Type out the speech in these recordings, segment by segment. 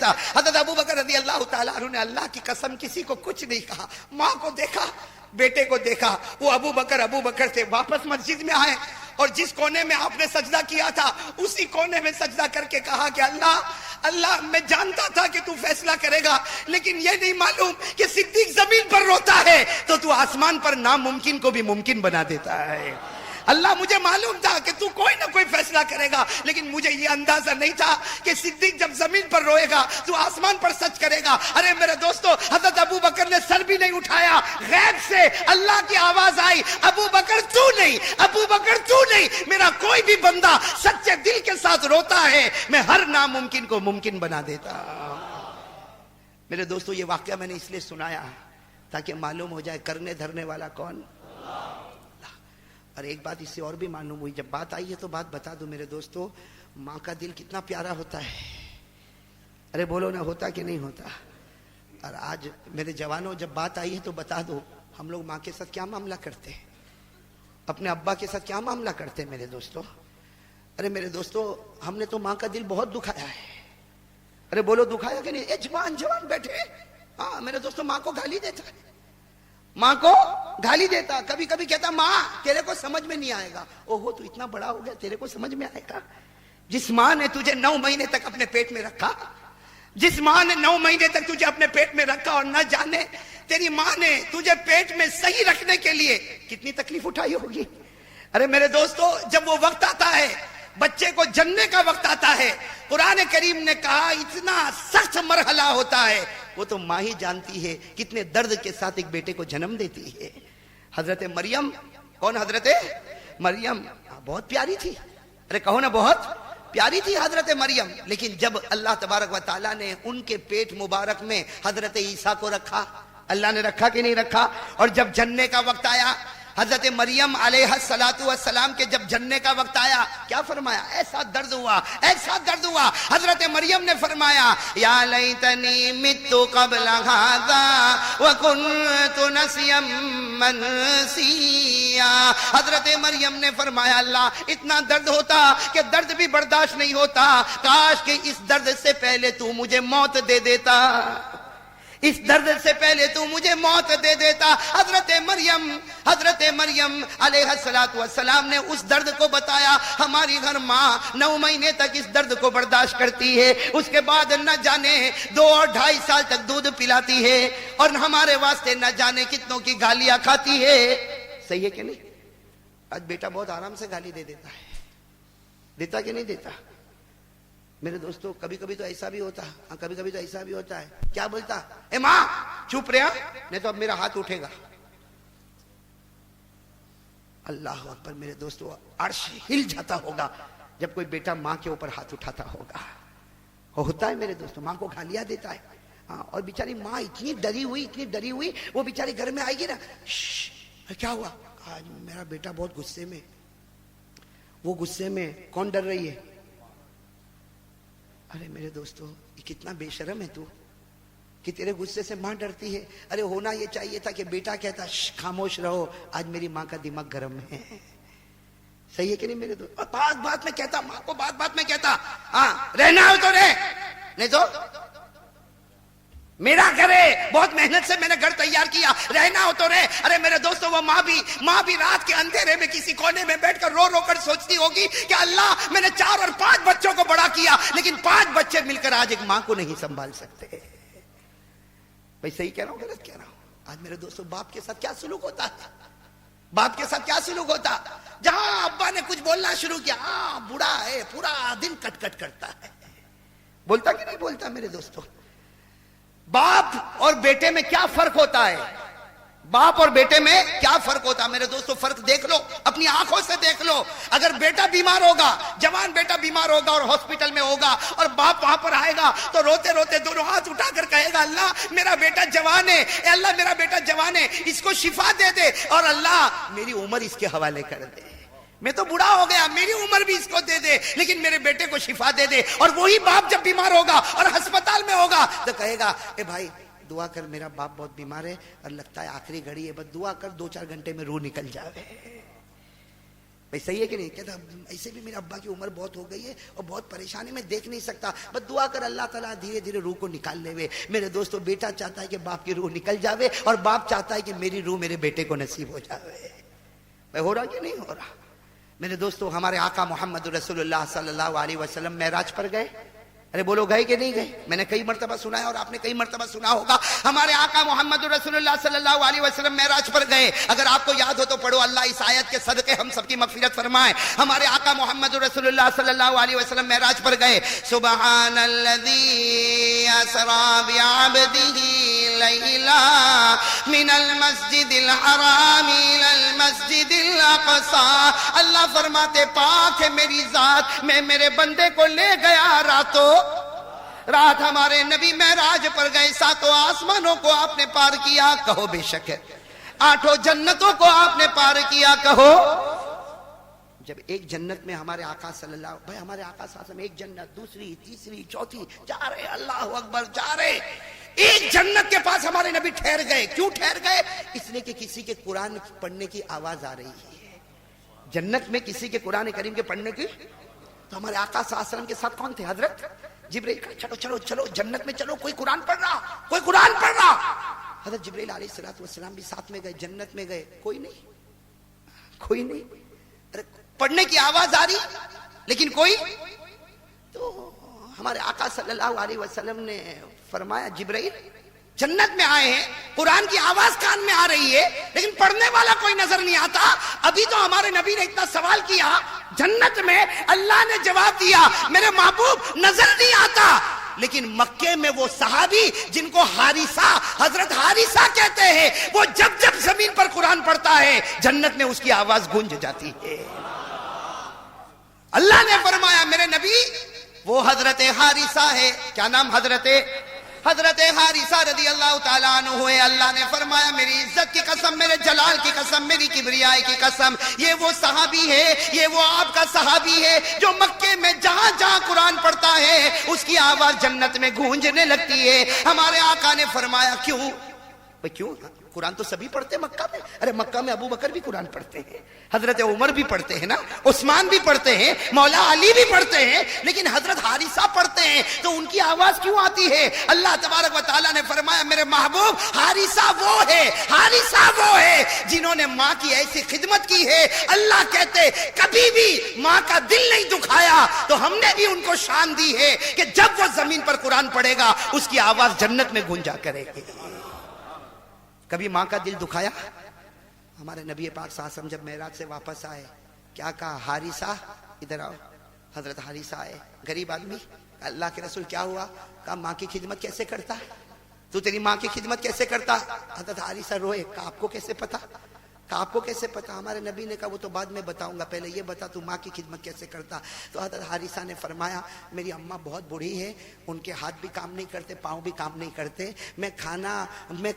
دیتا. حضرت ابو بکر رضی اللہ تعالیٰ عنہ نے اللہ کی قسم کسی کو کچھ نہیں کہا. ماں کو دیکھا, بیٹے کو دیکھا, وہ ابو بکر سے واپس مسجد میں آئے اور جس کونے میں آپ نے سجدہ کیا تھا اسی کونے میں سجدہ کر کے کہا کہ اللہ میں جانتا تھا کہ تو فیصلہ کرے گا, لیکن یہ نہیں معلوم کہ صدیق زمین پر روتا ہے تو آسمان پر ناممکن کو بھی ممکن بنا دیتا ہے. اللہ مجھے معلوم تھا کہ تو کوئی نہ کوئی فیصلہ کرے گا, لیکن مجھے یہ اندازہ نہیں تھا کہ صدیق جب زمین پر روئے گا تو آسمان پر سچ کرے گا. ارے میرے دوستو, حضرت ابو بکر نے سر بھی نہیں اٹھایا, غیب سے اللہ کی آواز آئی, ابو بکر تو نہیں, ابو بکر تو نہیں, میرا کوئی بھی بندہ سچے دل کے ساتھ روتا ہے میں ہر ناممکن کو ممکن بنا دیتا. میرے دوستو, یہ واقعہ میں نے اس لیے سنایا تاکہ معلوم ہو جائے کرنے دھرنے والا کون. اور ایک بات اس سے اور بھی معلوم ہوئی, جب بات آئی ہے تو بات بتا دو میرے دوستو, ماں کا دل کتنا پیارا ہوتا ہے. ارے بولو نہ, ہوتا کہ نہیں ہوتا. اور آج میرے جوانوں جب بات آئی ہے تو بتا دو, ہم لوگ ماں کے ساتھ کیا معاملہ کرتے ہیں, اپنے ابا کے ساتھ کیا معاملہ کرتے ہیں میرے دوستو. ارے میرے دوستو, ہم نے تو ماں کا دل بہت دکھایا ہے. ارے بولو دکھایا کہ نہیں. جوان بیٹھے, ہاں میرے دوستو, ماں کو گالی دیتا ہے, ماں کو گالی دیتا. کبھی کبھی کہتا ماں تیرے کو سمجھ میں نہیں آئے گا. اوہو تو اتنا بڑا ہو گیا, تیرے کو سمجھ میں آئے گا. جس ماں نے تجھے 9 مہینے تک اپنے پیٹ میں رکھا, جس ماں نے 9 مہینے تک تجھے اپنے پیٹ میں رکھا, اور نہ جانے تیری ماں نے تجھے پیٹ میں صحیح رکھنے کے لیے کتنی تکلیف اٹھائی ہوگی. ارے میرے دوستو, جب وہ وقت آتا ہے, بچے کو جننے کا وقت آتا ہے, قرآن کریم نے کہا اتنا سخت مرحلہ ہوتا ہے, وہ تو ماں ہی جانتی ہے کتنے درد کے ساتھ ایک بیٹے کو جنم دیتی ہے. حضرت مریم, کون حضرت مریم, بہت پیاری تھی. ارے کہو نا, بہت پیاری تھی حضرت مریم. لیکن جب اللہ تبارک و تعالیٰ نے ان کے پیٹ مبارک میں حضرت عیسیٰ کو رکھا, اللہ نے رکھا کہ نہیں رکھا, اور جب جننے کا وقت آیا, حضرت مریم علیہ السلام کے جب جننے کا وقت آیا, کیا فرمایا؟ ایسا درد ہوا, ایسا درد ہوا. حضرت مریم نے فرمایا یا لیتنی مت قبل ھذا وکنت نسیا منسیا. حضرت مریم نے فرمایا اللہ, اتنا درد ہوتا کہ درد بھی برداشت نہیں ہوتا, کاش کہ اس درد سے پہلے تو مجھے موت دے دیتا, اس درد سے پہلے تو مجھے موت دے دیتا. حضرت مریم علیہ السلام نے اس درد کو بتایا. ہماری گھر ماں 9 مہینے تک اس درد کو برداشت کرتی ہے, اس کے بعد نہ جانے 2 اور 2.5 سال تک دودھ پلاتی ہے, اور ہمارے واسطے نہ جانے کتنوں کی گالیاں کھاتی ہے. صحیح ہے کہ نہیں؟ آج بیٹا بہت آرام سے گالی دے دیتا ہے, دیتا کہ نہیں دیتا میرے دوستو؟ کبھی کبھی تو ایسا بھی ہوتا ہے, کبھی کبھی تو ایسا بھی ہوتا ہے, کیا بولتا, اے ماں چپ رہا نہیں تو اب میرا ہاتھ اٹھے گا. اللہ اکبر میرے دوستو, عرش ہل جاتا ہوگا جب کوئی بیٹا ماں کے اوپر ہاتھ اٹھاتا ہوگا. ہوتا ہے میرے دوستو, ماں کو گالیاں دیتا ہے. اور بیچاری ماں اتنی ڈری ہوئی, وہ بیچاری گھر میں آئے گی نا, کیا ہوا, آج میرا بیٹا بہت غصے میں. وہ غصے میں کون ڈر رہی ہے؟ ارے میرے دوستو, یہ کتنا بے شرم ہے تو کہ تیرے غصے سے ماں ڈرتی ہے. ارے ہونا یہ چاہیے تھا کہ بیٹا کہتا خاموش رہو, آج میری ماں کا دماغ گرم ہے. صحیح ہے کہ نہیں میرے دوست؟ اور بات میں کہتا, ماں کو بات میں کہتا, ہاں رہنا ہو تو رہ, نہیں تو میرا گھر ہے, بہت محنت سے میں نے گھر تیار کیا, رہنا ہو تو رہ. ارے میرے دوستو, وہ ماں بھی رات کے اندھیرے میں کسی کونے میں بیٹھ کر رو کر سوچتی ہوگی کہ اللہ میں نے 4 اور 5 بچوں کو بڑا کیا, لیکن 5 بچے مل کر آج ایک ماں کو نہیں سنبھال سکتے. بھائی صحیح کہہ رہا ہوں غلط کہہ رہا ہوں؟ آج میرے دوستو, باپ کے ساتھ کیا سلوک ہوتا ہے, باپ کے ساتھ کیا سلوک ہوتا. جہاں ابا نے کچھ بولنا شروع کیا, بوڑھا ہے پورا دن کٹ کرتا ہے. بولتا کہ نہیں بولتا میرے دوستو؟ باپ اور بیٹے میں کیا فرق ہوتا ہے, باپ اور بیٹے میں کیا فرق ہوتا ہے میرے دوستو؟ فرق دیکھ لو, اپنی آنکھوں سے دیکھ لو. اگر بیٹا بیمار ہوگا, جوان بیٹا بیمار ہوگا اور ہاسپٹل میں ہوگا, اور باپ وہاں پر آئے گا تو روتے روتے دونوں ہاتھ اٹھا کر کہے گا اللہ میرا بیٹا جوان ہے, اے اللہ میرا بیٹا جوان ہے, اس کو شفا دے دے, اور اللہ میری عمر اس کے حوالے کر دے, میں تو بوڑھا ہو گیا, میری عمر بھی اس کو دے دے, لیکن میرے بیٹے کو شفا دے دے. اور وہی باپ جب بیمار ہوگا اور ہسپتال میں ہوگا تو کہے گا اے بھائی دعا کر, میرا باپ بہت بیمار ہے اور لگتا ہے آخری گھڑی ہے, بس دعا کر 2-4 گھنٹے میں روح نکل جاوے. بھائی صحیح ہے کہ نہیں؟ کہتا ایسے بھی میرے ابا کی عمر بہت ہو گئی ہے اور بہت پریشانی میں دیکھ نہیں سکتا، بس دعا کر اللہ تعالیٰ دھیرے دھیرے روح کو نکال لے وے۔ میرے دوستو بیٹا چاہتا ہے کہ باپ کی روح نکل جاوے اور باپ چاہتا ہے کہ میری روح میرے بیٹے کو نصیب ہو جاوے۔ بھائی ہو رہا کہ نہیں ہو رہا؟ میرے دوستو ہمارے آقا محمد رسول اللہ صلی اللہ علیہ وسلم معراج پر گئے، ارے بولو گئے کہ نہیں گئے؟ میں نے کئی مرتبہ سنا ہے اور آپ نے کئی مرتبہ سنا ہوگا، ہمارے آقا محمد رسول اللہ صلی اللہ علیہ وسلم معراج پر گئے۔ اگر آپ کو یاد ہو تو پڑھو، اللہ اس آیت کے صدقے ہم سب کی مغفرت فرمائے۔ ہمارے آقا محمد رسول اللہ صلی اللہ علیہ وسلم معراج پر گئے۔ سبحان الذی اسری بعبدہ لیلا من المسجد الحرام الی المسجد الاقصی۔ اللہ فرماتے پاک ہے میری ذات، میں میرے بندے کو لے گیا رات ہمارے نبی معراج پر گئے، ساتوں آسمانوں کو آپ نے پار کیا، کہو بے شک ہے، آٹھوں جنتوں کو آپ نے پار کیا، کہو۔ جب ایک جنت میں ہمارے آقا صلی اللہ، بھائی ہمارے آقا صلی اللہ علیہ وسلم ایک جنت، دوسری، تیسری، چوتھی، جا رہے، اللہ اکبر، جا رہے، ایک جنت کے پاس ہمارے نبی ٹھہر گئے۔ کیوں ٹھہر گئے؟ اس لیے کہ کسی کے قرآن پڑھنے کی آواز آ رہی ہے جنت میں، کسی کے قرآن کریم کے پڑھنے کی۔ تو ہمارے آقا صلی اللہ علیہ وسلم کے ساتھ کون تھے؟ حضرت جبرائیل۔ چلو چلو چلو جنت میں چلو، کوئی قرآن پڑھ رہا، کوئی قرآن پڑھ رہا۔ حضرت جبرائیل علیہ السلام بھی ساتھ میں گئے، جنت میں گئے، کوئی نہیں۔ ارے پڑھنے کی آواز آ رہی لیکن کوئی۔ تو ہمارے آقا صلی اللہ علیہ وسلم نے فرمایا جبرائیل جنت میں آئے ہیں، قرآن کی آواز کان میں آ رہی ہے لیکن پڑھنے والا کوئی نظر نہیں آتا۔ ابھی تو ہمارے نبی نے اتنا سوال کیا، جنت میں اللہ نے جواب دیا میرے محبوب نظر نہیں آتا، لیکن مکے میں وہ صحابی جن کو حارثہ، حضرت حارثہ کہتے ہیں، وہ جب جب زمین پر قرآن پڑھتا ہے جنت میں اس کی آواز گونج جاتی ہے۔ اللہ نے فرمایا میرے نبی وہ حضرت حارثہ ہے۔ کیا نام؟ حضرت حارثہ رضی اللہ تعالیٰ عنہ ہوئے۔ اللہ نے فرمایا میری عزت کی قسم، میرے جلال کی قسم، میری کبریائی کی قسم، یہ وہ صحابی ہے، یہ وہ آپ کا صحابی ہے جو مکے میں جہاں جہاں قرآن پڑھتا ہے اس کی آواز جنت میں گونجنے لگتی ہے۔ ہمارے آقا نے فرمایا کیوں؟ کیوں؟ قرآن تو سبھی پڑھتے مکہ میں، ارے مکہ میں ابو بکر بھی قرآن پڑھتے ہیں، حضرت عمر بھی پڑھتے ہیں نا، عثمان بھی پڑھتے ہیں، مولا علی بھی پڑھتے ہیں، لیکن حضرت حارثہ پڑھتے ہیں تو ان کی آواز کیوں آتی ہے؟ اللہ تبارک و تعالیٰ نے فرمایا میرے محبوب حارثہ وہ ہے جنہوں نے ماں کی ایسی خدمت کی ہے۔ اللہ کہتے کبھی بھی ماں کا دل نہیں دکھایا، تو ہم نے بھی ان کو شان دی ہے کہ جب وہ زمین پر قرآن پڑھے گا اس کی آواز جنت میں گونجا کرے گی۔ کبھی ماں کا دل دکھایا؟ ہمارے نبی پاک صلی اللہ علیہ وسلم جب معراج سے واپس آئے کیا کہا؟ حارثہ ادھر آؤ۔ حضرت حارثہ آئے، غریب آدمی، اللہ کے رسول کیا ہوا؟ کہا ماں کی خدمت کیسے کرتا ہے تو؟ تیری ماں کی خدمت کیسے کرتا؟ حضرت حارثہ روئے، کہا آپ کو کیسے پتا؟ آپ کو کیسے پتا؟ ہمارے نبی نے کہا وہ تو بعد میں بتاؤں گا، پہلے یہ بتا تو ماں کی خدمت کیسے کرتا؟ تو حضرت حارثہ نے فرمایا میری اماں بہت بوڑھی ہے، ان کے ہاتھ بھی کام نہیں کرتے، پاؤں بھی کام نہیں کرتے، میں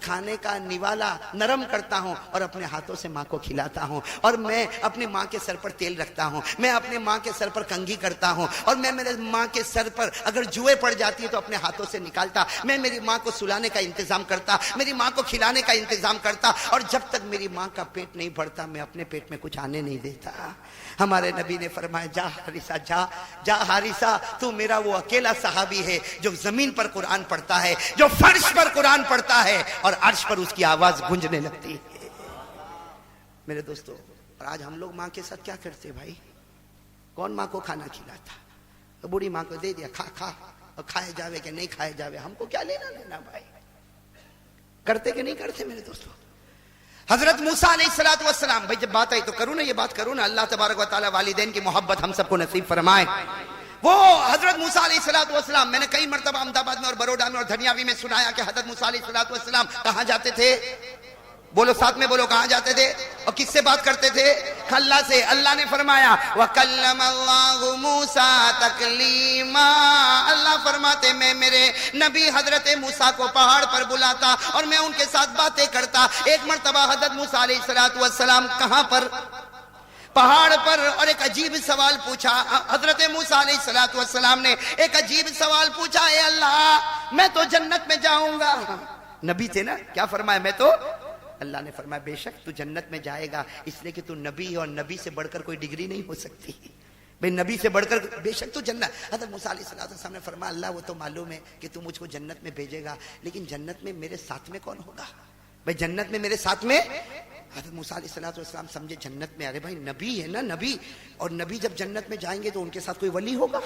کھانے کا نوالا نرم کرتا ہوں اور اپنے ہاتھوں سے ماں کو کھلاتا ہوں، اور میں اپنی ماں کے سر پر تیل رکھتا ہوں، میں اپنے ماں کے سر پر کنگھی کرتا ہوں، اور میں میرے ماں کے سر پر اگر جوئیں پڑ جاتی ہے تو اپنے ہاتھوں سے نکالتا، میں میری ماں کو سلانے کا انتظام کرتا، میری ماں کو کھلانے کا انتظام کرتا، اور جب تک میری ماں کا پیٹ نہیں بھرتا میں اپنے پیٹ میں کچھ آنے نہیں دیتا۔ ہمارے نبی نے فرمایا جا حارثہ، جا حارثہ، تو میرا وہ اکیلا صحابی ہے جو زمین پر قرآن پڑھتا ہے، جو فرش پر قرآن پڑھتا ہے اور عرش پر اس کی آواز گونجنے لگتی ہے۔ میرے دوستو، اور آج ہم لوگ ماں کے ساتھ کیا کرتے بھائی؟ کون ماں کو کھانا کھلاتا؟ بوڑھی ماں کو دے دیا، کھا، اور کھائے جاوے کہ نہیں کھائے جاوے، ہم کو کیا لینا بھائی؟ کرتے کہ نہیں کرتے میرے دوستو؟ حضرت موسیٰ علیہ السلام، بھائی جب بات آئی تو کروں نا، یہ بات کروں نا، اللہ تبارک و تعالیٰ والدین کی محبت ہم سب کو نصیب فرمائے۔ وہ حضرت موسیٰ علیہ السلام، میں نے کئی مرتبہ احمد آباد میں اور بروڈا میں اور دھنیاوی میں سنایا کہ حضرت موسیٰ علیہ السلام کہاں جاتے تھے؟ بولو ساتھ میں بولو، کہاں جاتے تھے اور کس سے بات کرتے تھے؟ اللہ سے۔ اللہ نے فرمایا وَكَلَّمَ اللَّهُ مُوسَىٰ تَكْلِيمًا، اللہ فرماتے میں میرے نبی حضرت موسیٰ کو پہاڑ پر بلاتا اور میں ان کے ساتھ باتیں کرتا۔ ایک مرتبہ حضرت موسیٰ علیہ السلام کہاں پر؟ پہاڑ پر، اور ایک عجیب سوال پوچھا۔ حضرت موسیٰ علیہ السلام نے ایک عجیب سوال پوچھا، اے اللہ میں تو جنت میں جاؤں گا۔ نبی تھے نا، کیا فرمایا؟ میں تو اللہ نے فرمایا بے شک تو جنت میں جائے گا اس لیے کہ تو نبی ہے اور نبی سے بڑھ کر کوئی ڈگری نہیں ہو سکتی بھئی نبی سے بڑھ کر بے شک تو جنت. حضرت موسیٰ علیہ السلام نے فرمایا اللہ وہ تو معلوم ہے کہ تو مجھ کو جنت میں بھیجے گا لیکن جنت میں میرے ساتھ میں کون ہوگا بھئی جنت میں میرے ساتھ میں. حضرت موسیٰ علیہ السلام سمجھے جنت میں ارے بھائی نبی ہے نا نبی اور نبی جب جنت میں جائیں گے تو ان کے ساتھ کوئی ولی ہوگا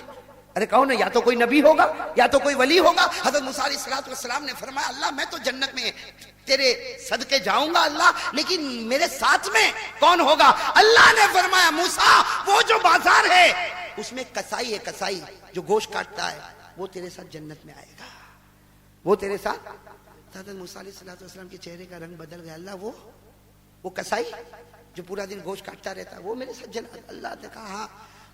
ارے کہو نا یا تو کوئی نبی ہوگا یا تو کوئی ولی ہوگا. حضرت موسیٰ علیہ السلام نے فرمایا اللہ میں تو جنت میں تیرے صدقے جاؤں گا اللہ لیکن میرے ساتھ میں کون ہوگا. اللہ نے فرمایا موسیٰ وہ جو بازار ہے اس میں کسائی ہے کسائی جو گوشت کاٹتا ہے وہ تیرے ساتھ جنت میں آئے گا وہ تیرے ساتھ. حضرت موسیٰ علیہ السلام کے چہرے کا رنگ بدل گیا اللہ وہ کسائی جو پورا دن گوشت کاٹتا رہتا ہے وہ میرے ساتھ جنت. اللہ نے کہا ہاں.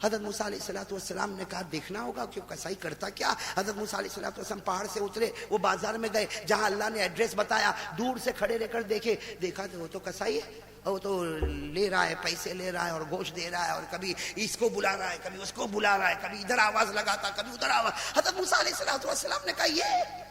حضرت موسیٰ علیہ السلام نے کہا دیکھنا ہوگا کہ وہ کسائی کرتا کیا. حضرت موسیٰ علیہ السلام پہاڑ سے اترے وہ بازار میں گئے جہاں اللہ نے ایڈریس بتایا دور سے کھڑے رہ کر دیکھا تو وہ تو کسائی ہے وہ تو لے رہا ہے پیسے لے رہا ہے اور گوشت دے رہا ہے اور کبھی اس کو بلا رہا ہے کبھی اس کو بلا رہا ہے کبھی ادھر آواز لگاتا کبھی ادھر آواز. حضرت موسیٰ علیہ السلام نے کہا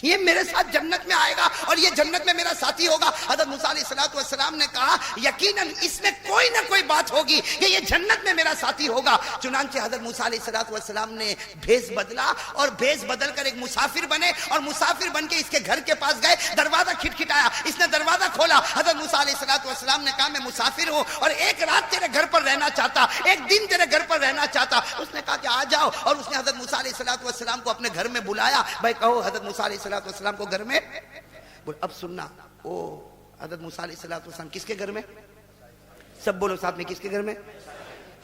یہ میرے ساتھ جنت میں آئے گا اور یہ جنت میں میرا ساتھی ہوگا. حضرت موسیٰ علیہ السلام نے کہا یقیناً اس میں کوئی نہ کوئی بات ہوگی کہ یہ جنت میں میرا ساتھی ہوگا. چنانچہ حضرت موسیٰ علیہ السلام نے بھیس بدلا اور بھیس بدل کر ایک مسافر بنے اور مسافر بن کے اس کے گھر کے پاس گئے. دروازہ کھٹکھٹایا اس نے دروازہ کھولا. حضرت موسیٰ علیہ السلام نے کہا میں مسافر ہوں اور ایک رات تیرے گھر پر رہنا چاہتا ایک دن تیرے گھر پر رہنا چاہتا. اس نے کہا کہ آ جاؤ اور اس نے حضرت موسیٰ علیہ السلام کو اپنے گھر میں بلایا. بھائی کہو حضرت موسیٰ علیہ السلام کو گھر میں. اب سننا او حضرت موسیٰ علیہ السلام کس کے گھر میں سب بولو ساتھ میں کس کے گھر میں.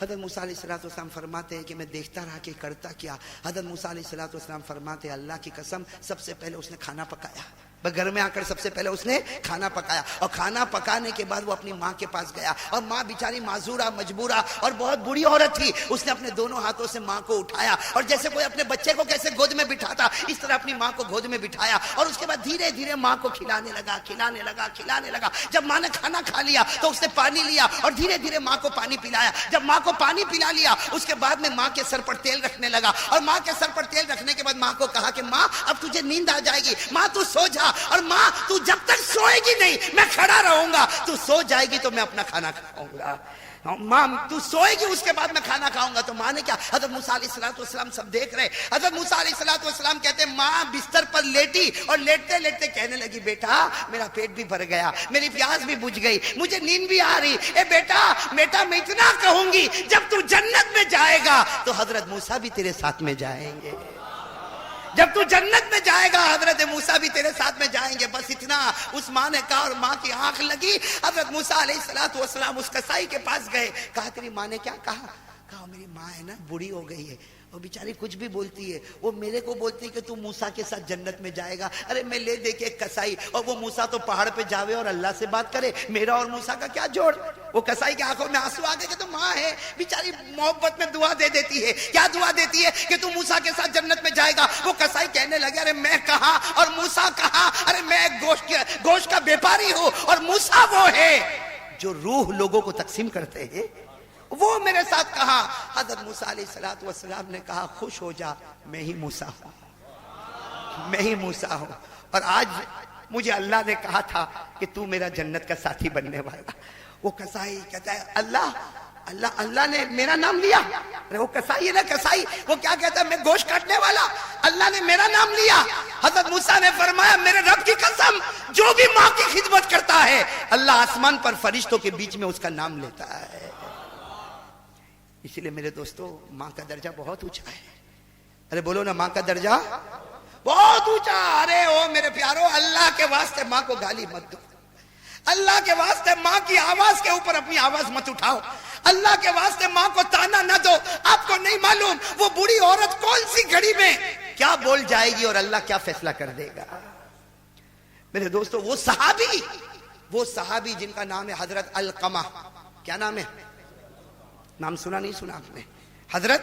حضرت موسیٰ علیہ السلام فرماتے ہیں کہ میں دیکھتا رہا کہ کرتا کیا. حضرت موسیٰ علیہ السلام فرماتے ہیں اللہ کی قسم سب سے پہلے اس نے کھانا پکایا گھر میں آ کر سب سے پہلے اس نے کھانا پکایا اور کھانا پکانے کے بعد وہ اپنی ماں کے پاس گیا اور ماں بیچاری معذورہ مجبورہ اور بہت بری عورت تھی. اس نے اپنے دونوں ہاتھوں سے ماں کو اٹھایا اور جیسے کوئی اپنے بچے کو کیسے گود میں بٹھاتا اس طرح اپنی ماں کو گود میں بٹھایا اور اس کے بعد دھیرے دھیرے ماں کو کھلانے لگا. جب ماں نے کھانا کھا لیا تو اس نے پانی لیا اور دھیرے دھیرے ماں کو پانی پلایا. جب ماں کو پانی پلا لیا اس کے بعد میں ماں کے سر پر تیل رکھنے لگا اور ماں کے سر پر تیل رکھنے کے بعد ماں کو کہا کہ ماں اب تجھے نیند آ جائے گی ماں تو سو جا اور ماں تو جب تک سوئے گی نہیں میں کھڑا رہوں گا تو سو جائے گی تو میں اپنا کھانا کھاؤں گا. ماں تو سوئے گی اس کے بعد میں کھانا کھاؤں گا. تو ماں نے کیا حضرت موسیٰ علیہ السلام سب دیکھ رہے. حضرت موسیٰ علیہ السلام کہتے ہیں ماں بستر پر لیٹی اور لیٹتے لیٹتے کہنے لگی بیٹا میرا پیٹ بھی بھر گیا میری پیاس بھی بجھ گئی مجھے نیند بھی آ رہی. اے بیٹا میں اتنا کہوں گی جب تو جنت میں جائے گا تو حضرت موسیٰ بھی تیرے ساتھ میں جائیں گے. جب تو جنت میں جائے گا حضرت موسیٰ بھی تیرے ساتھ میں جائیں گے. بس اتنا اس ماں نے کہا اور ماں کی آنکھ لگی. حضرت موسیٰ علیہ السلام اس کسائی کے پاس گئے. کہا تیری ماں نے کیا کہا میری ماں ہے نا بوڑھی ہو گئی ہے وہ بیچاری کچھ بھی بولتی ہے وہ میرے کو بولتی ہے کہ تو موسیٰ کے ساتھ جنت میں جائے گا. ارے میں لے دے کے ایک کسائی اور وہ موسیٰ تو پہاڑ پہ جاوے اور اللہ سے بات کرے میرا اور موسیٰ کا کیا جوڑ. وہ کسائی کی آنکھوں میں آنسو آ گئے کہ تو ماں ہے بیچاری محبت میں دعا دے دیتی ہے. کیا دعا دیتی ہے کہ تو موسیٰ کے ساتھ جنت میں جائے گا. وہ کسائی کہنے لگے ارے میں کہاں اور موسیٰ کہاں. ارے میں گوشت کا بیپاری ہوں اور موسیٰ وہ ہے جو روح لوگوں کو تقسیم کرتے ہیں وہ میرے ساتھ کہا. حضرت موسیٰ علیہ السلام نے کہا خوش ہو جا میں ہی موسیٰ ہوں اور آج مجھے اللہ نے کہا تھا کہ تو میرا جنت کا ساتھی بننے والا. وہ کسائی کہتا ہے اللہ نے میرا نام لیا. وہ کسائی ہے نا کسائی وہ کیا کہتا ہے میں گوشت کاٹنے والا اللہ نے میرا نام لیا. حضرت موسیٰ نے فرمایا میرے رب کی قسم جو بھی ماں کی خدمت کرتا ہے اللہ آسمان پر فرشتوں کے بیچ میں اس کا نام لیتا ہے. اس لیے میرے دوستو ماں کا درجہ بہت اونچا ہے. ارے بولو نا ماں کا درجہ بہت اونچا. ارے او میرے پیارو اللہ کے واسطے ماں کو گالی مت دو. اللہ کے واسطے ماں کی آواز کے اوپر اپنی آواز مت اٹھاؤ. اللہ کے واسطے ماں کو تانا نہ دو. آپ کو نہیں معلوم وہ بوڑھی عورت کون سی گھڑی میں کیا بول جائے گی اور اللہ کیا فیصلہ کر دے گا. میرے دوستو وہ صحابی جن کا نام ہے حضرت علقمہ. کیا نام ہے؟ نام سنا نہیں سنا آپ نے؟ حضرت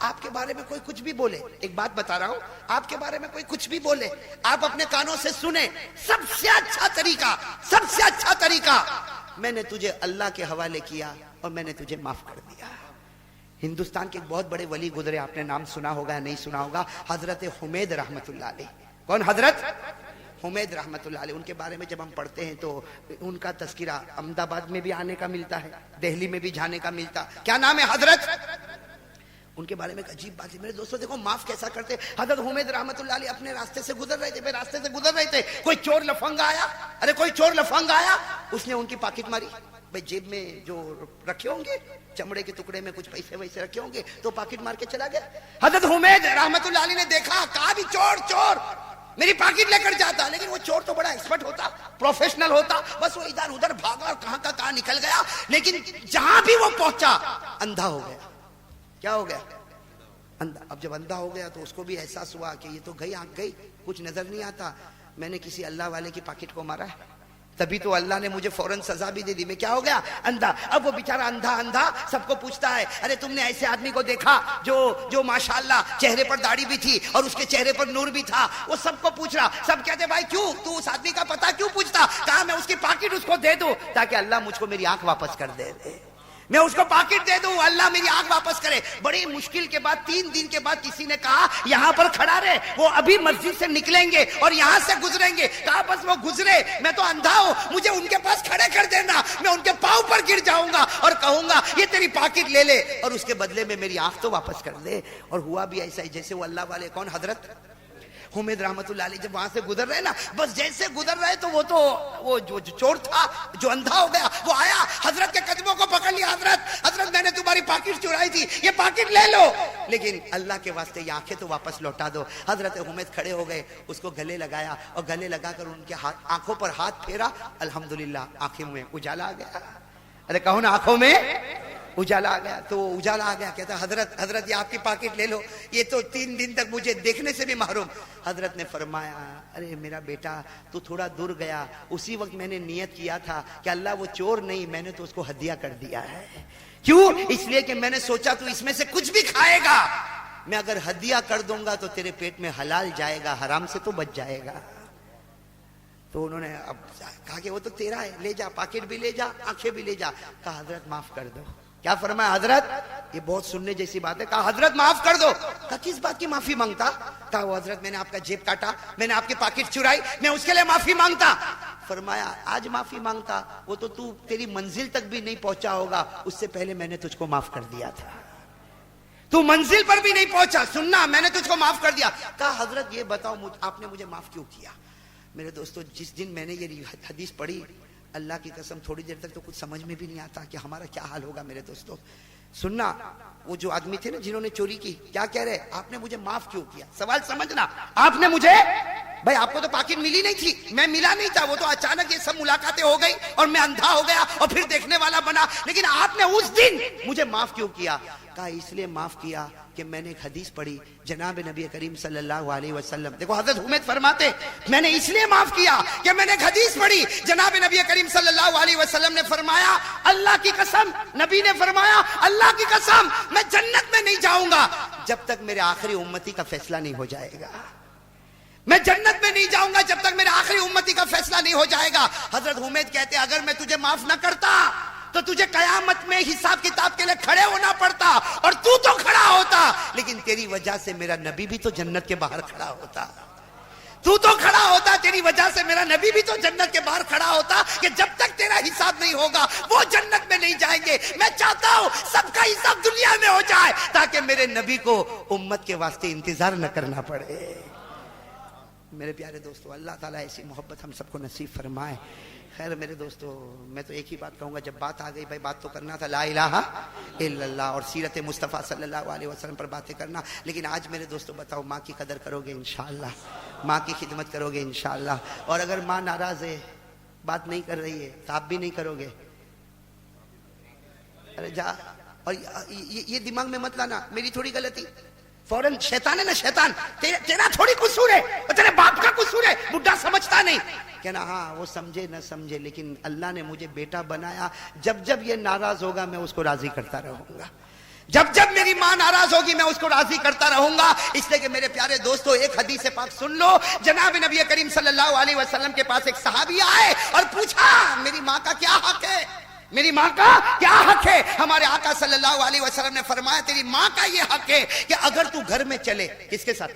آپ کے بارے میں کوئی کچھ بھی بولے, ایک بات بتا رہا ہوں, آپ کے بارے میں کوئی کچھ بھی بولے, آپ اپنے کانوں سے سنیں, سب سے اچھا طریقہ میں نے تجھے اللہ کے حوالے کیا اور میں نے تجھے معاف کر دیا. ہندوستان کے ایک بہت بڑے ولی گزرے, آپ نے نام سنا ہوگا یا نہیں سنا ہوگا, حضرت حمید رحمت اللہ علیہ. کون حضرت حمید رحمت اللہ علیہ. ان کے بارے میں جب ہم پڑھتے ہیں تو ان کا تذکرہ احمد آباد میں بھی آنے کا ملتا ہے, دہلی میں بھی جانے کا ملتا. کیا نام ہے حضرت؟ ان کے بارے میں ایک عجیب بات ہے میرے دوستوں, دیکھو معاف کیسا کرتے. حضرت حمید رحمت اللہ علیہ اپنے راستے سے گزر رہے تھے, کوئی چور لفنگ آیا, اس نے ان کی پاکٹ ماری. بھائی جیب میں جو رکھے ہوں گے چمڑے کے ٹکڑے میں کچھ پیسے ویسے رکھے ہوں گے تو پاکٹ مار کے چلا گیا. حضرت حمید رحمت اللہ علیہ نے دیکھا, کہا بھی چور میری پاکٹ لے کر جاتا. لیکن وہ چور تو بڑا ایکسپرٹ ہوتا, پروفیشنل ہوتا, بس وہ ادھر ادھر بھاگا اور کہاں کا کہاں نکل گیا. لیکن جہاں بھی وہ پہنچا اندھا ہو گیا. کیا ہو گیا؟ اندھا. اب جب اندھا ہو گیا تو اس کو بھی احساس ہوا کہ یہ تو گئی آنکھ گئی, کچھ نظر نہیں آتا, میں نے کسی اللہ والے کی پاکٹ کو مارا ہے, تبھی تو اللہ نے مجھے فوراً سزا بھی دے دی. میں کیا ہو گیا؟ اندھا. اب وہ بیچارہ اندھا سب کو پوچھتا ہے, ارے تم نے ایسے آدمی کو دیکھا جو ماشاءاللہ چہرے پر داڑھی بھی تھی اور اس کے چہرے پر نور بھی تھا. وہ سب کو پوچھ رہا, سب کہتے بھائی کیوں تو اس آدمی کا پتہ کیوں پوچھتا؟ کہا میں اس کی پاکٹ اس کو دے دوں تاکہ اللہ مجھ کو میری آنکھ واپس کر دے. میں اس کو پاکٹ دے دوں, اللہ میری آنکھ واپس کرے. بڑی مشکل کے بعد 3 دن کے بعد کسی نے کہا یہاں پر کھڑا رہے, وہ ابھی مسجد سے نکلیں گے اور یہاں سے گزریں گے. کہا بس وہ گزرے, میں تو اندھا ہوں, مجھے ان کے پاس کھڑے کر دینا, میں ان کے پاؤں پر گر جاؤں گا اور کہوں گا یہ تیری پاکٹ لے لے اور اس کے بدلے میں میری آنکھ تو واپس کر دے. اور ہوا بھی ایسا ہی جیسے وہ اللہ والے. کون؟ حضرت حمید رحمت اللہ علیہ جب وہاں سے گزر رہے نا, بس جیسے گزر رہے تو وہ جو چور تھا جو اندھا ہو گیا وہ آیا, حضرت کے قدموں کو پکڑ لیا. حضرت میں نے تمہاری پاکٹ چرائی تھی, یہ پاکٹ لے لو, لیکن اللہ کے واسطے یہ آنکھیں تو واپس لوٹا دو. حضرت حمید کھڑے ہو گئے, اس کو گلے لگایا اور گلے لگا کر ان کے آنکھوں پر ہاتھ پھیرا. الحمدللہ آنکھوں میں اجالا آ گیا. ارے کہو نا, آنکھوں میں اجالا آ گیا. تو اجالا آ گیا, کہتا حضرت یہ آپ کی پاکٹ لے لو, یہ تو 3 دن تک مجھے دیکھنے سے بھی محروم. حضرت نے فرمایا ارے میرا بیٹا تو تھوڑا دور گیا, اسی وقت میں نے نیت کیا تھا کہ اللہ وہ چور نہیں, میں نے تو اس کو ہدیہ کر دیا ہے. کیوں؟ اس لیے کہ میں نے سوچا تو اس میں سے کچھ بھی کھائے گا, میں اگر ہدیہ کر دوں گا تو تیرے پیٹ میں حلال جائے گا, حرام سے تو بچ جائے گا. تو انہوں نے اب کہا کہ وہ تو تیرا ہے, لے جا, پاکٹ بھی لے جا, آنکھیں بھی لے جا. کہا حضرت معاف کر دو. کیا فرمایا حضرت؟ یہ بہت سننے جیسی بات ہے. کہا حضرت معاف کر دو. کہا کس بات کی معافی مانگتا؟ کہا وہ حضرت میں نے آپ کا جیب کاٹا, میں نے آپ کی پاکٹ چرائی, میں اس کے لیے معافی مانگتا. فرمایا آج معافی مانگتا, وہ تو تیری منزل تک بھی نہیں پہنچا ہوگا, اس سے پہلے میں نے تجھ کو معاف کر دیا تھا. تو منزل پر بھی نہیں پہنچا, سننا, میں نے تجھ کو معاف کر دیا. کہا حضرت یہ بتاؤ آپ نے مجھے معاف کیوں کیا؟ میرے دوستو جس دن میں نے یہ حدیث پڑھی, اللہ کی قسم تھوڑی دیر تک تو کچھ سمجھ میں بھی نہیں آتا کہ ہمارا کیا حال ہوگا. میرے دوستو سننا, وہ جو آدمی تھے نا جنہوں نے چوری کی, کیا کہہ رہے, آپ نے مجھے معاف کیوں کیا؟ سوال سمجھنا, آپ نے مجھے, بھائی آپ کو تو پاکٹ ملی نہیں تھی, میں ملا نہیں تھا, وہ تو اچانک یہ سب ملاقاتیں ہو گئی اور میں اندھا ہو گیا اور پھر دیکھنے والا بنا, لیکن آپ نے اس دن مجھے معاف کیوں کیا؟ کہا اس لیے معاف کیا کہ میں نے ایک حدیث پڑھی جناب نبی کریم صلی اللہ علیہ وسلم. دیکھو حضرت حمید فرماتے میں نے اس لیے معاف کیا کہ میں نے ایک حدیث پڑھی, جناب نبی کریم صلی اللہ علیہ وسلم نے فرمایا, اللہ کی قسم, نبی نے فرمایا اللہ کی قسم میں جنت میں نہیں جاؤں گا جب تک میرے آخری امتی کا فیصلہ نہیں ہو جائے گا. میں جنت میں نہیں جاؤں گا جب تک میرے آخری امتی کا فیصلہ نہیں ہو جائے گا. حضرت حمید کہتے اگر میں تجھے معاف نہ کرتا تو تجھے قیامت میں حساب کتاب کے لیے کھڑے ہونا پڑتا اور تو کھڑا ہوتا, لیکن تیری وجہ سے میرا نبی بھی تو جنت کے باہر کھڑا ہوتا. تو کھڑا ہوتا, تیری وجہ سے میرا نبی بھی تو جنت کے باہر کھڑا ہوتا کہ جب تک تیرا حساب نہیں ہوگا وہ جنت میں نہیں جائیں گے. میں چاہتا ہوں سب کا حساب دنیا میں ہو جائے تاکہ میرے نبی کو امت کے واسطے انتظار نہ کرنا پڑے. میرے پیارے دوستو, اللہ تعالیٰ ایسی محبت ہم سب کو نصیب فرمائے. خیر میرے دوستو, میں تو ایک ہی بات کہوں گا, جب بات آ گئی بھائی بات تو کرنا تھا لا الہ الا اللہ اور سیرت مصطفیٰ صلی اللہ علیہ وسلم پر باتیں کرنا. لیکن آج میرے دوستو بتاؤ, ماں کی قدر کرو گے انشاءاللہ, ماں کی خدمت کرو گے انشاءاللہ, اور اگر ماں ناراض ہے, بات نہیں کر رہی ہے, تو آپ بھی نہیں کرو گے. ارے جا, اور یہ دماغ میں مت لانا میری تھوڑی غلطی, فوراً شیطان ہے نا, شیطان تیرا تھوڑی قصور ہے, اور تیرے باپ کا قصور ہے, بڈھا سمجھتا نہیں. کہنا ہاں وہ سمجھے نہ سمجھے, لیکن اللہ نے مجھے بیٹا بنایا, جب جب یہ ناراض ہوگا میں اس کو راضی کرتا رہوں گا. جب جب میری ماں ناراض ہوگی میں اس کو راضی کرتا رہوں گا. اس لیے کہ میرے پیارے دوستو ایک حدیث پاک سن لو. جناب نبی کریم صلی اللہ علیہ وسلم کے پاس ایک صحابی آئے اور پوچھا میری ماں کا کیا حق ہے, میری ماں کا کیا حق ہے. ہمارے آقا صلی اللہ علیہ وسلم نے فرمایا تیری ماں کا یہ حق ہے کہ اگر تو گھر میں چلے, کس کے ساتھ؟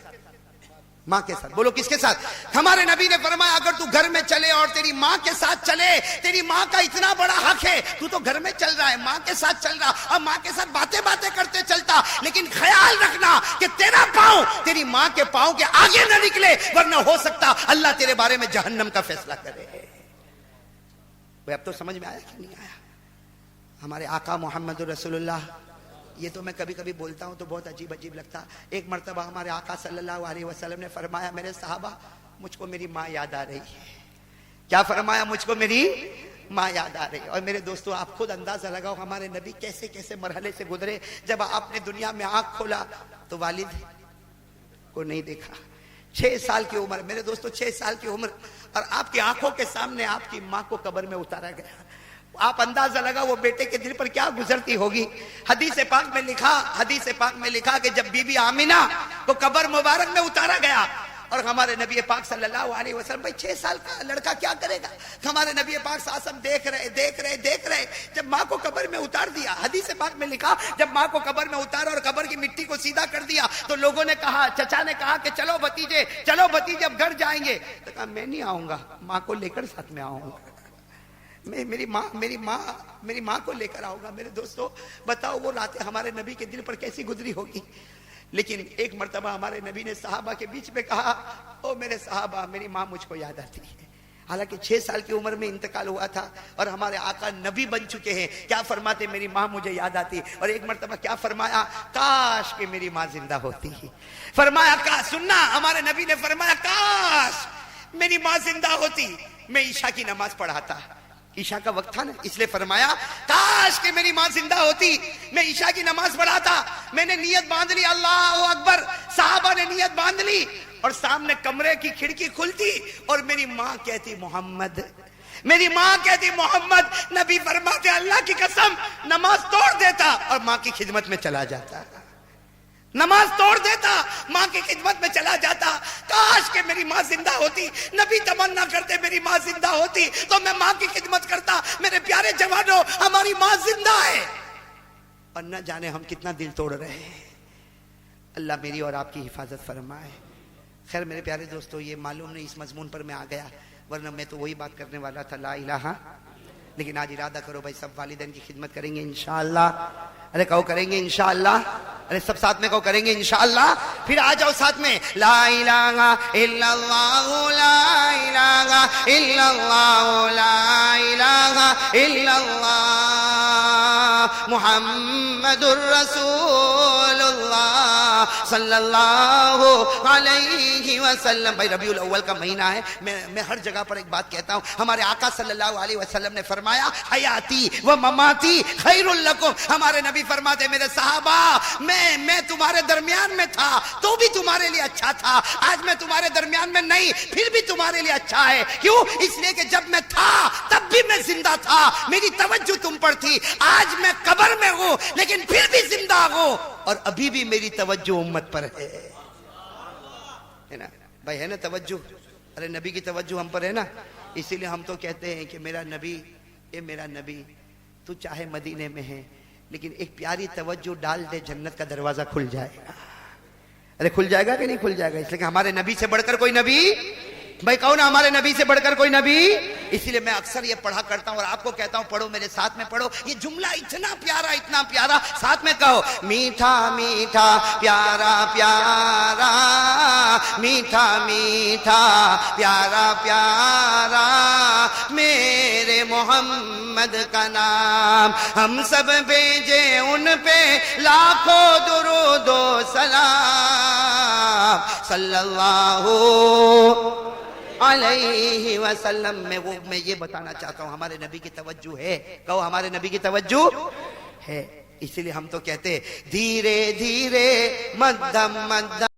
ماں کے ساتھ. بولو کس کے ساتھ؟ ہمارے نبی نے فرمایا اگر تو گھر میں چلے اور تیری ماں کے ساتھ چلے, تیری ماں کا اتنا بڑا حق ہے. تو گھر میں چل رہا ہے, ماں کے ساتھ چل رہا, اور ماں کے ساتھ باتیں کرتے چلتا, لیکن خیال رکھنا کہ تیرا پاؤں تیری ماں کے پاؤں کے آگے نہ نکلے, ورنہ ہو سکتا اللہ تیرے بارے میں جہنم کا فیصلہ کرے. اب تو سمجھ میں آیا کہ نہیں آیا؟ ہمارے آقا محمد رسول اللہ, یہ تو میں کبھی کبھی بولتا ہوں تو بہت عجیب لگتا. ایک مرتبہ ہمارے آقا صلی اللہ علیہ وسلم نے فرمایا میرے صحابہ مجھ کو میری ماں یاد آ رہی ہے. کیا فرمایا؟ مجھ کو میری ماں یاد آ رہی ہے. اور میرے دوستو آپ خود اندازہ لگاؤ ہمارے نبی کیسے کیسے مرحلے سے گزرے. جب آپ نے دنیا میں آنکھ کھولا تو والد کو نہیں دیکھا. 6 سال کی عمر, میرے دوستو 6 سال کی عمر, اور آپ کی آنکھوں کے سامنے آپ کی ماں کو قبر میں اتارا گیا. آپ اندازہ لگا وہ بیٹے کے دل پر کیا گزرتی ہوگی. حدیث پاک میں لکھا کہ جب بی بی آمینہ کو قبر مبارک میں اتارا گیا, اور ہمارے نبی پاک صلی اللہ علیہ وسلم, بھائی 6 سال کا لڑکا کیا کرے گا, ہمارے نبی پاک صلی اللہ علیہ وسلم دیکھ رہے جب ماں کو قبر میں اتار دیا. حدیث پاک میں لکھا جب ماں کو قبر میں اتارا اور قبر کی مٹی کو سیدھا کر دیا تو لوگوں نے کہا, چچا نے کہا کہ چلو بھتیجے اب گھر جائیں گے. تو کہا میں نہیں آؤں گا, ماں کو لے کر ساتھ میں آؤں گا, میری ماں کو لے کر آؤں گا. میرے دوستو بتاؤ وہ راتیں ہمارے نبی کے دل پر کیسی گزری ہوگی. لیکن ایک مرتبہ ہمارے نبی نے صحابہ کے بیچ میں کہا او میرے صحابہ میری ماں مجھ کو یاد آتی ہے. حالانکہ 6 سال کی عمر میں انتقال ہوا تھا اور ہمارے آقا نبی بن چکے ہیں. کیا فرماتے؟ میری ماں مجھے یاد آتی. اور ایک مرتبہ کیا فرمایا؟ کاش کہ میری ماں زندہ ہوتی. فرمایا کاش, سننا, ہمارے نبی نے فرمایا کاش میری ماں زندہ ہوتی, میں عشاء کی نماز پڑھاتا. عشاء کا وقت تھا نا, اس لیے فرمایا کاش کہ میری ماں زندہ ہوتی, میں عشاء کی نماز پڑھاتا. میں نے نیت باندھ لی, اللہ اکبر, صحابہ نے نیت باندھ لی, اور سامنے کمرے کی کھڑکی کھلتی اور میری ماں کہتی محمد, میری ماں کہتی محمد. نبی فرماتے اللہ کی قسم نماز توڑ دیتا اور ماں کی خدمت میں چلا جاتا, نماز توڑ دیتا, ماں کی خدمت میں چلا جاتا. کاش کہ میری ماں زندہ ہوتی. نبی تمنا کرتے میری ماں زندہ ہوتی تو میں ماں کی خدمت کرتا. میرے پیارے جوانوں ہماری ماں زندہ ہے اور نہ جانے ہم کتنا دل توڑ رہے ہیں. اللہ میری اور آپ کی حفاظت فرمائے. خیر میرے پیارے دوستو یہ معلوم نہیں اس مضمون پر میں آ گیا, ورنہ میں تو وہی بات کرنے والا تھا, لا الہ. لیکن آج ارادہ کرو بھائی سب والدین کی خدمت کریں گے انشاءاللہ. ارے کہو کریں گے انشاءاللہ. ارے سب ساتھ میں کہو کریں گے انشاءاللہ. پھر آ جاؤ ساتھ میں, لا الہ الا اللہ, لا الہ الا اللہ, لا الہ الا اللہ, محمد الرسول اللہ صلی اللہ علیہ وسلم. بھائی ربیع الاول کا مہینہ ہے, میں ہر جگہ پر ایک بات کہتا ہوں. ہمارے آقا صلی اللہ علیہ وسلم نے فرمایا حیاتی و مماتی خیر لکم. ہمارے نبی فرماتے میرے صحابہ میں تمہارے درمیان میں تھا تو بھی تمہارے لیے اچھا تھا, آج میں تمہارے درمیان میں نہیں پھر بھی تمہارے لیے اچھا ہے. کیوں؟ اس لیے کہ جب میں تھا تب بھی میں زندہ تھا, میری توجہ تم پر تھی. آج میں قبر میں ہوں لیکن پھر بھی زندہ ہوں اور ابھی بھی میری توجہ امت پر ہے نا بھائی, ہے نا توجہ. ارے نبی کی توجہ ہم پر ہے نا. اسی لیے ہم تو کہتے ہیں کہ میرا نبی, اے میرا نبی تو چاہے مدینے میں ہے لیکن ایک پیاری توجہ ڈال دے, جنت کا دروازہ کھل جائے گا. ارے کھل جائے گا کہ نہیں کھل جائے گا؟ اس لیے کہ ہمارے نبی سے بڑھ کر کوئی نبی, بھائی کہو نا ہمارے نبی سے بڑھ کر کوئی نبی. اسی لیے میں اکثر یہ پڑھا کرتا ہوں اور آپ کو کہتا ہوں پڑھو, میرے ساتھ میں پڑھو. یہ جملہ اتنا پیارا, ساتھ میں کہو میٹھا میٹھا پیارا پیارا, میٹھا میٹھا پیارا پیارا, میرے محمد کا نام ہم سب بھیجے ان پہ لاکھوں درود و سلام صلی اللہ علیہ وسلم. میں یہ بتانا چاہتا ہوں ہمارے نبی کی توجہ ہے. کہو ہمارے نبی کی توجہ ہے. اسی لیے ہم تو کہتے دھیرے دھیرے مدھم مدھم